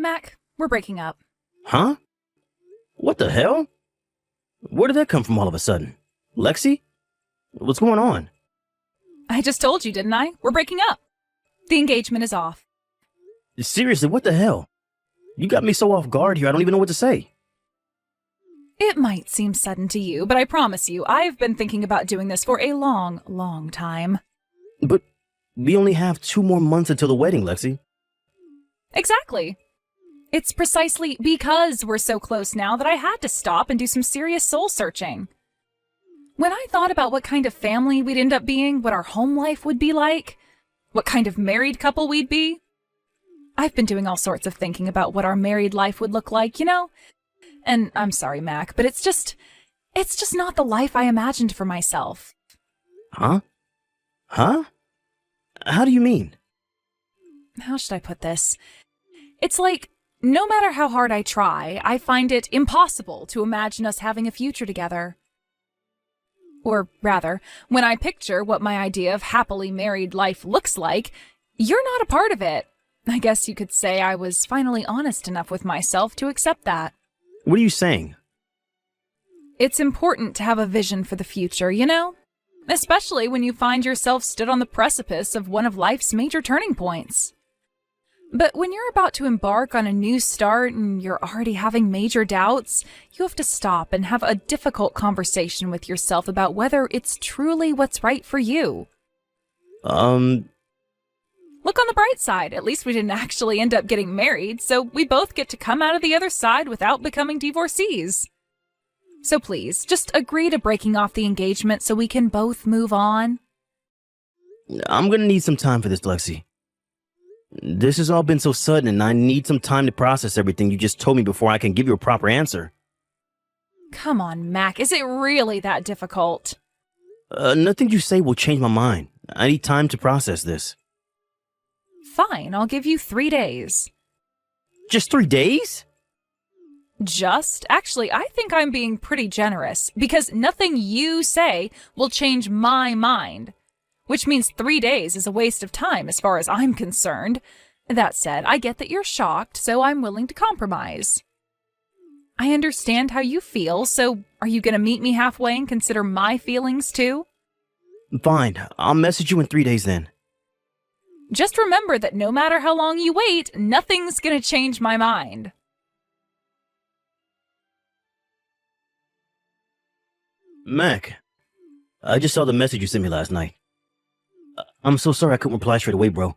Mac, we're breaking up. Huh? What the hell? Where did that come from all of a sudden? Lexi? What's going on? I just told you, didn't I? We're breaking up. The engagement is off. Seriously, what the hell? You got me so off guard here, I don't even know what to say. It might seem sudden to you, but I promise you, I've been thinking about doing this for a long, long time. But we only have 2 more months until the wedding, Lexi. Exactly. It's precisely because we're so close now that I had to stop and do some serious soul searching. When I thought about what kind of family we'd end up being, what our home life would be like, what kind of married couple we'd be, I've been doing all sorts of thinking about what our married life would look like, you know? And I'm sorry, Mac, but it's just not the life I imagined for myself. Huh? Huh? How do you mean? How should I put this? It's like, no matter how hard I try, I find it impossible to imagine us having a future together. Or rather, when I picture what my idea of happily married life looks like, you're not a part of it. I guess you could say I was finally honest enough with myself to accept that. What are you saying? It's important to have a vision for the future, you know? Especially when you find yourself stood on the precipice of one of life's major turning points. But when you're about to embark on a new start and you're already having major doubts, you have to stop and have a difficult conversation with yourself about whether it's truly what's right for you. Look on the bright side. At least we didn't actually end up getting married, so we both get to come out of the other side without becoming divorcees. So please, just agree to breaking off the engagement so we can both move on. I'm gonna need some time for this, Lexi. This has all been so sudden, and I need some time to process everything you just told me before I can give you a proper answer. Come on, Mac. Is it really that difficult? Nothing you say will change my mind. I need time to process this. Fine, I'll give you 3 days. Just 3 days? Actually, I think I'm being pretty generous, because nothing you say will change my mind. Which means 3 days is a waste of time as far as I'm concerned. That said, I get that you're shocked, so I'm willing to compromise. I understand how you feel, so are you going to meet me halfway and consider my feelings too? Fine, I'll message you in 3 days then. Just remember that no matter how long you wait, nothing's going to change my mind. Mac, I just saw the message you sent me last night. I'm so sorry I couldn't reply straight away, bro.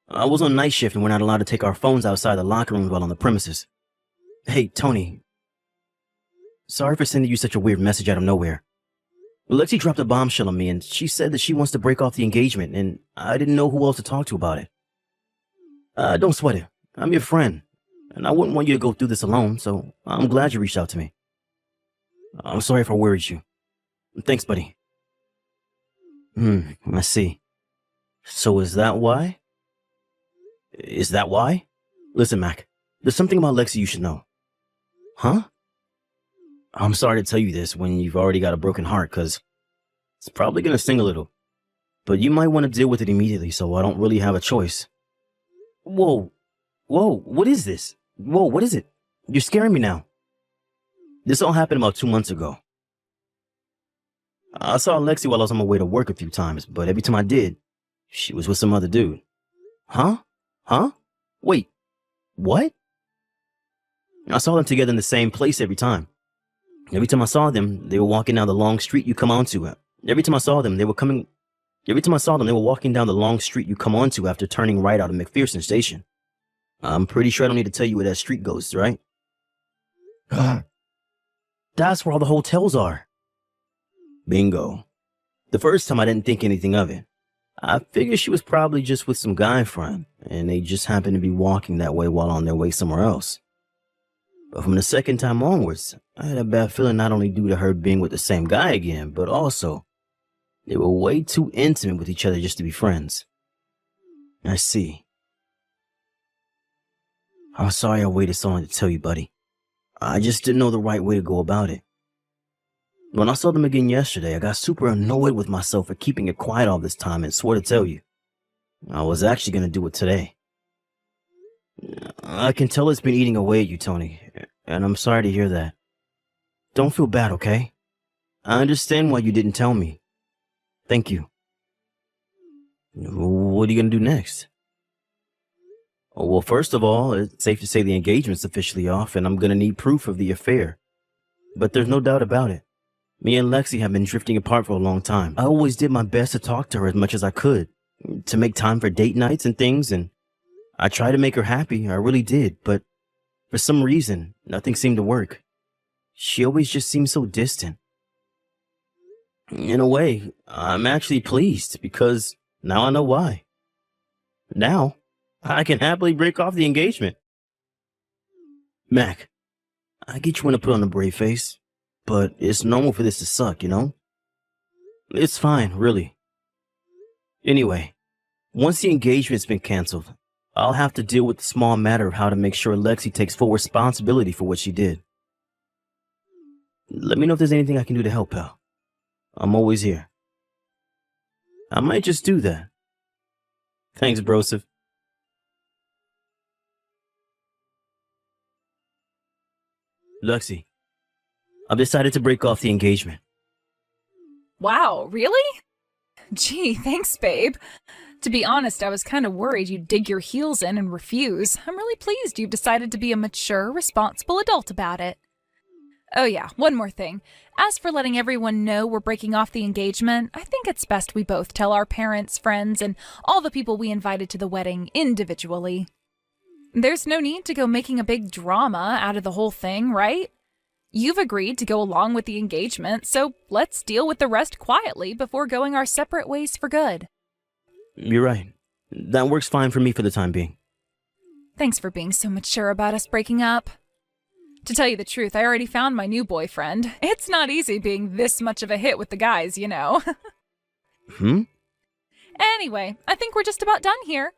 I was on night shift and we're not allowed to take our phones outside the locker room while on the premises. Hey, Tony. Sorry for sending you such a weird message out of nowhere. Lexi dropped a bombshell on me and she said that she wants to break off the engagement and I didn't know who else to talk to about it. Don't sweat it. I'm your friend and I wouldn't want you to go through this alone, so I'm glad you reached out to me. I'm sorry if I worried you. Thanks, buddy. I see. So is that why? Is that why? Listen, Mac, there's something about Lexi you should know. Huh? I'm sorry to tell you this when you've already got a broken heart, because it's probably going to sting a little. But you might want to deal with it immediately, so I don't really have a choice. Whoa, what is this? Whoa, what is it? You're scaring me now. This all happened about 2 months ago. I saw Lexi while I was on my way to work a few times, but every time I did, she was with some other dude. Huh? Wait, what? I saw them together in the same place every time. Every time I saw them, they were walking down the long street you come onto. Every time I saw them, they were walking down the long street you come onto after turning right out of McPherson Station. I'm pretty sure I don't need to tell you where that street goes, right? That's where all the hotels are. Bingo. The first time I didn't think anything of it. I figured she was probably just with some guy friend, and they just happened to be walking that way while on their way somewhere else. But from the second time onwards, I had a bad feeling not only due to her being with the same guy again, but also they were way too intimate with each other just to be friends. I see. I'm sorry I waited so long to tell you, buddy. I just didn't know the right way to go about it. When I saw them again yesterday, I got super annoyed with myself for keeping it quiet all this time and swore to tell you. I was actually going to do it today. I can tell it's been eating away at you, Tony, and I'm sorry to hear that. Don't feel bad, okay? I understand why you didn't tell me. Thank you. What are you gonna do next? Well, first of all, it's safe to say the engagement's officially off, and I'm gonna need proof of the affair. But there's no doubt about it. Me and Lexi have been drifting apart for a long time. I always did my best to talk to her as much as I could, to make time for date nights and things, and I tried to make her happy, I really did, but for some reason, nothing seemed to work. She always just seemed so distant. In a way, I'm actually pleased, because now I know why. Now, I can happily break off the engagement. Mac, I get you want to put on a brave face, but it's normal for this to suck, you know? It's fine, really. Anyway, once the engagement's been canceled, I'll have to deal with the small matter of how to make sure Lexi takes full responsibility for what she did. Let me know if there's anything I can do to help, pal. I'm always here. I might just do that. Thanks, Broseph. Lexi, I've decided to break off the engagement. Wow, really? Gee, thanks, babe. To be honest, I was kind of worried you'd dig your heels in and refuse. I'm really pleased you've decided to be a mature, responsible adult about it. Oh yeah, one more thing. As for letting everyone know we're breaking off the engagement, I think it's best we both tell our parents, friends, and all the people we invited to the wedding individually. There's no need to go making a big drama out of the whole thing, right? You've agreed to go along with the engagement, so let's deal with the rest quietly before going our separate ways for good. You're right. That works fine for me for the time being. Thanks for being so mature about us breaking up. To tell you the truth, I already found my new boyfriend. It's not easy being this much of a hit with the guys, you know. Anyway, I think we're just about done here.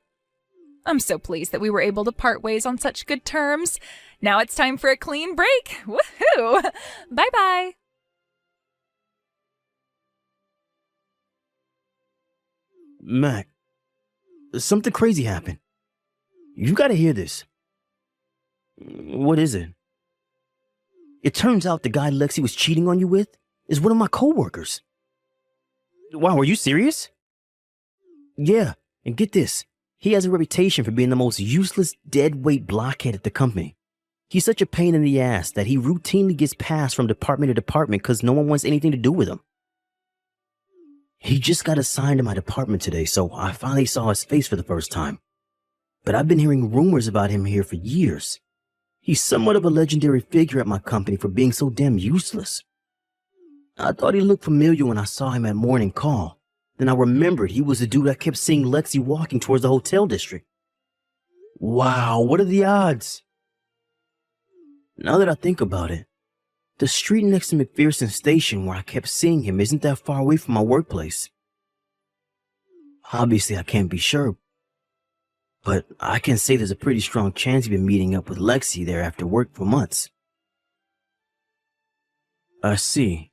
I'm so pleased that we were able to part ways on such good terms. Now it's time for a clean break. Woohoo! Bye-bye. Mac, something crazy happened. You gotta hear this. What is it? It turns out the guy Lexi was cheating on you with is one of my coworkers. Wow, are you serious? Yeah, and get this. He has a reputation for being the most useless, deadweight blockhead at the company. He's such a pain in the ass that he routinely gets passed from department to department because no one wants anything to do with him. He just got assigned to my department today, so I finally saw his face for the first time. But I've been hearing rumors about him here for years. He's somewhat of a legendary figure at my company for being so damn useless. I thought he looked familiar when I saw him at morning call. Then I remembered he was the dude I kept seeing Lexi walking towards the hotel district. Wow, what are the odds? Now that I think about it, the street next to McPherson Station where I kept seeing him isn't that far away from my workplace. Obviously, I can't be sure, but I can say there's a pretty strong chance he's been meeting up with Lexi there after work for months. I see.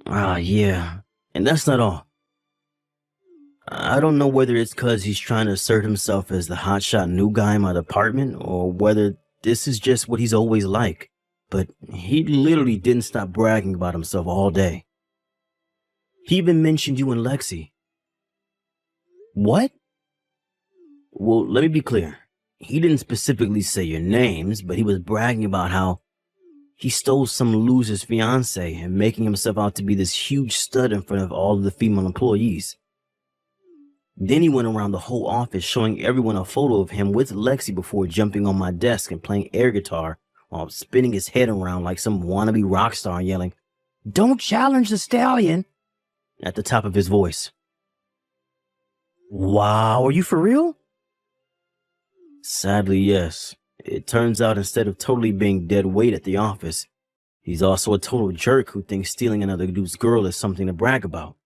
Yeah. And that's not all. I don't know whether it's because he's trying to assert himself as the hotshot new guy in my department or whether this is just what he's always like, but he literally didn't stop bragging about himself all day. He even mentioned you and Lexi. What? Well, let me be clear. He didn't specifically say your names, but he was bragging about how he stole some loser's fiancée and making himself out to be this huge stud in front of all of the female employees. Then he went around the whole office showing everyone a photo of him with Lexi before jumping on my desk and playing air guitar while spinning his head around like some wannabe rock star and yelling, "Don't challenge the stallion," at the top of his voice. Wow, are you for real? Sadly, yes. It turns out instead of totally being dead weight at the office, he's also a total jerk who thinks stealing another dude's girl is something to brag about.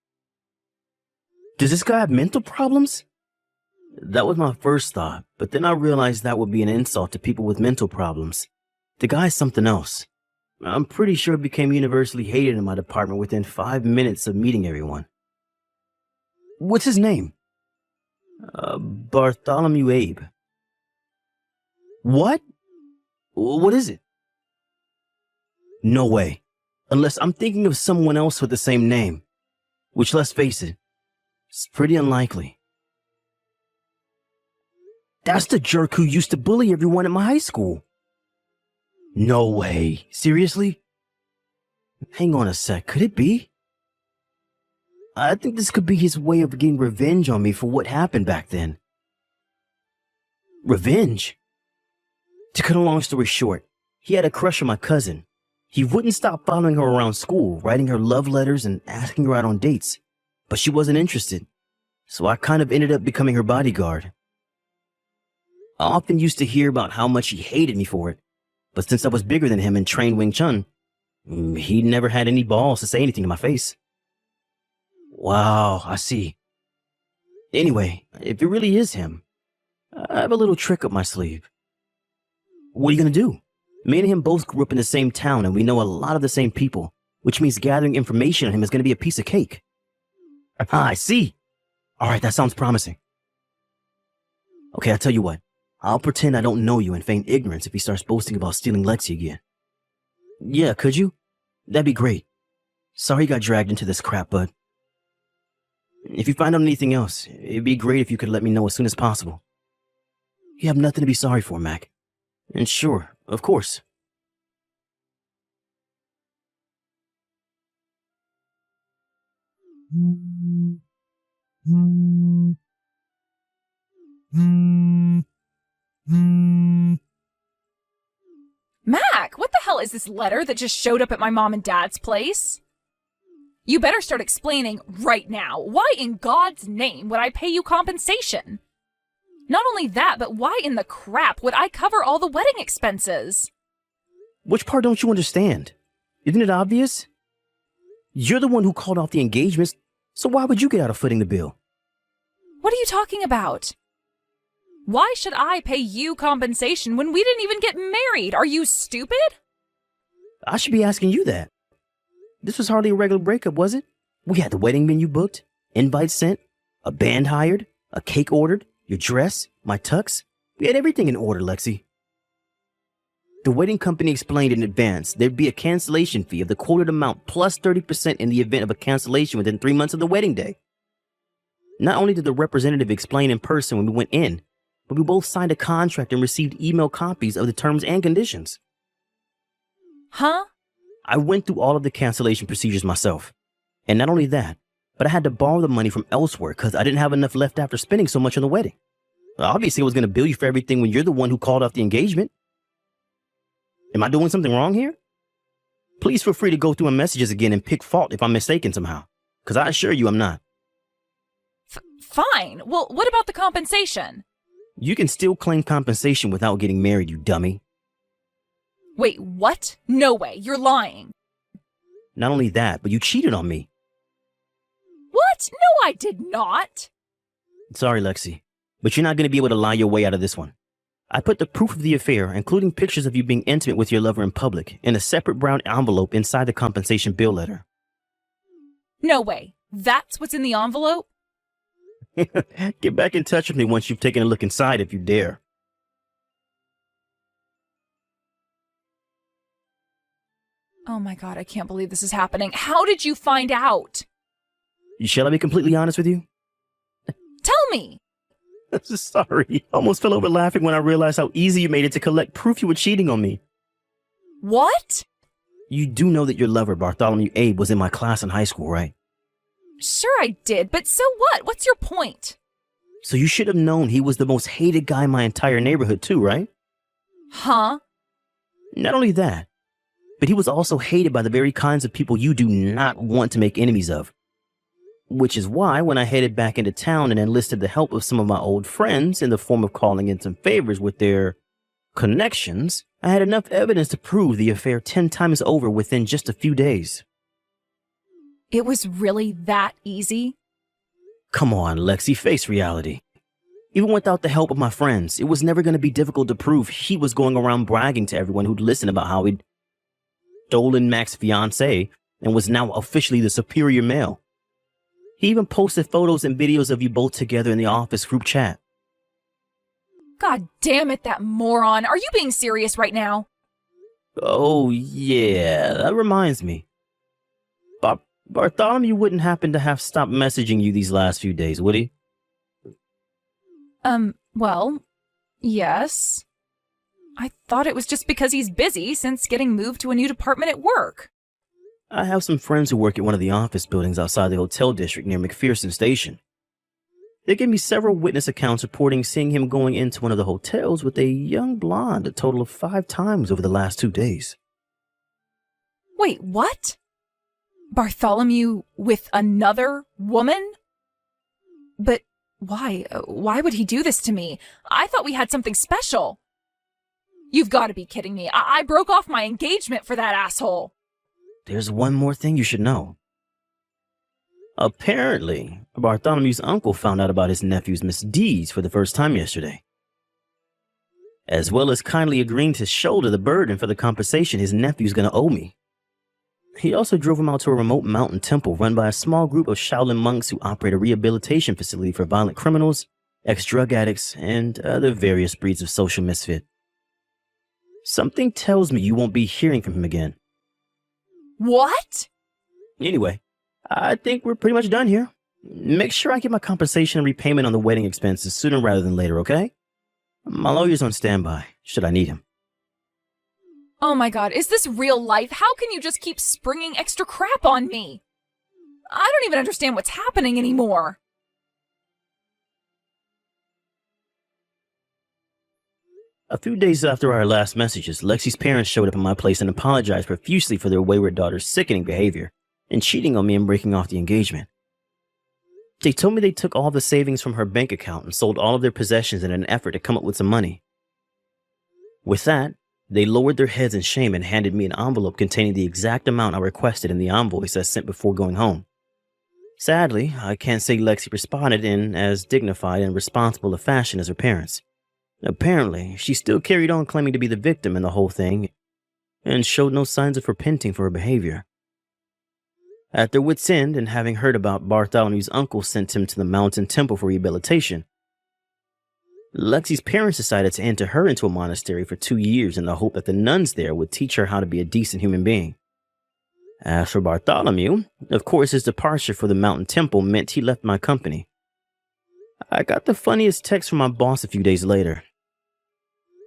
Does this guy have mental problems? That was my first thought, but then I realized that would be an insult to people with mental problems. The guy's something else. I'm pretty sure it became universally hated in my department within 5 minutes of meeting everyone. What's his name? Bartholomew Abe. What? What is it? No way. Unless I'm thinking of someone else with the same name. Which, let's face it, is pretty unlikely. That's the jerk who used to bully everyone at my high school. No way. Seriously? Hang on a sec. Could it be? I think this could be his way of getting revenge on me for what happened back then. Revenge? To cut a long story short, he had a crush on my cousin. He wouldn't stop following her around school, writing her love letters and asking her out on dates. But she wasn't interested, so I kind of ended up becoming her bodyguard. I often used to hear about how much he hated me for it, but since I was bigger than him and trained Wing Chun, he never had any balls to say anything to my face. Wow, I see. Anyway, if it really is him, I have a little trick up my sleeve. What are you gonna do? Me and him both grew up in the same town and we know a lot of the same people, which means gathering information on him is gonna be a piece of cake. Ah, I see. Alright, that sounds promising. Okay, I'll tell you what. I'll pretend I don't know you and feign ignorance if he starts boasting about stealing Lexi again. Yeah, could you? That'd be great. Sorry you got dragged into this crap, bud. If you find out anything else, it'd be great if you could let me know as soon as possible. You have nothing to be sorry for, Mac. And sure, of course. Mac, what the hell is this letter that just showed up at my mom and dad's place? You better start explaining right now. Why in God's name would I pay you compensation? Not only that, but why in the crap would I cover all the wedding expenses? Which part don't you understand? Isn't it obvious? You're the one who called off the engagements, so why would you get out of footing the bill? What are you talking about? Why should I pay you compensation when we didn't even get married? Are you stupid? I should be asking you that. This was hardly a regular breakup, was it? We had the wedding menu booked, invites sent, a band hired, a cake ordered, your dress, my tux. We had everything in order, Lexi. The wedding company explained in advance there'd be a cancellation fee of the quoted amount plus 30% in the event of a cancellation within 3 months of the wedding day. Not only did the representative explain in person when we went in, but we both signed a contract and received email copies of the terms and conditions. Huh? I went through all of the cancellation procedures myself. And not only that, but I had to borrow the money from elsewhere because I didn't have enough left after spending so much on the wedding. Obviously, I was going to bill you for everything when you're the one who called off the engagement. Am I doing something wrong here? Please feel free to go through my messages again and pick fault if I'm mistaken somehow, because I assure you I'm not. Fine. Well, what about the compensation? You can still claim compensation without getting married, you dummy. Wait, what? No way. You're lying. Not only that, but you cheated on me. What? No, I did not. Sorry, Lexi, but you're not going to be able to lie your way out of this one. I put the proof of the affair, including pictures of you being intimate with your lover in public, in a separate brown envelope inside the compensation bill letter. No way. That's what's in the envelope? Get back in touch with me once you've taken a look inside if you dare. Oh my God, I can't believe this is happening. How did you find out? Shall I be completely honest with you? Tell me. Sorry, I almost fell over laughing when I realized how easy you made it to collect proof you were cheating on me. What? You do know that your lover, Bartholomew Abe, was in my class in high school, right? Sure I did, but so what? What's your point? So you should have known he was the most hated guy in my entire neighborhood too, right? Huh? Not only that, but he was also hated by the very kinds of people you do not want to make enemies of. Which is why when I headed back into town and enlisted the help of some of my old friends in the form of calling in some favors with their connections, I had enough evidence to prove the affair 10 times over within just a few days. It was really that easy? Come on, Lexi, face reality. Even without the help of my friends, it was never going to be difficult to prove he was going around bragging to everyone who'd listen about how he'd stolen Mac's fiancée and was now officially the superior male. He even posted photos and videos of you both together in the office group chat. God damn it, that moron. Are you being serious right now? Oh, yeah, that reminds me. Bartholomew wouldn't happen to have stopped messaging you these last few days, would he? Well, yes. I thought it was just because he's busy since getting moved to a new department at work. I have some friends who work at one of the office buildings outside the hotel district near McPherson Station. They gave me several witness accounts reporting seeing him going into one of the hotels with a young blonde a total of 5 times over the last 2 days. Wait, what? Bartholomew with another woman? But why? Why would he do this to me? I thought we had something special. You've got to be kidding me. I broke off my engagement for that asshole. There's one more thing you should know. Apparently, Bartholomew's uncle found out about his nephew's misdeeds for the first time yesterday. As well as kindly agreeing to shoulder the burden for the compensation his nephew's gonna owe me. He also drove him out to a remote mountain temple run by a small group of Shaolin monks who operate a rehabilitation facility for violent criminals, ex-drug addicts, and other various breeds of social misfit. Something tells me you won't be hearing from him again. What? Anyway, I think we're pretty much done here. Make sure I get my compensation and repayment on the wedding expenses sooner rather than later, okay? My lawyer's on standby, should I need him. Oh my god, is this real life? How can you just keep springing extra crap on me? I don't even understand what's happening anymore. A few days after our last messages, Lexi's parents showed up at my place and apologized profusely for their wayward daughter's sickening behavior and cheating on me and breaking off the engagement. They told me they took all the savings from her bank account and sold all of their possessions in an effort to come up with some money. With that, they lowered their heads in shame and handed me an envelope containing the exact amount I requested in the invoice I sent before going home. Sadly, I can't say Lexi responded in as dignified and responsible a fashion as her parents. Apparently, she still carried on claiming to be the victim in the whole thing and showed no signs of repenting for her behavior. At their wits' end, and having heard about Bartholomew's uncle sent him to the mountain temple for rehabilitation, Lexi's parents decided to enter her into a monastery for 2 years in the hope that the nuns there would teach her how to be a decent human being. As for Bartholomew, of course his departure for the mountain temple meant he left my company. I got the funniest text from my boss a few days later.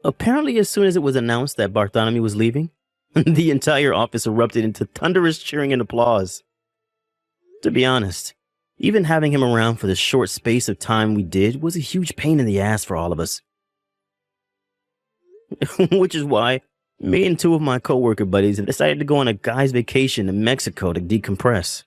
Apparently, as soon as it was announced that Bartholomew was leaving, the entire office erupted into thunderous cheering and applause. To be honest, even having him around for the short space of time we did was a huge pain in the ass for all of us. Which is why me and 2 of my coworker buddies have decided to go on a guy's vacation to Mexico to decompress.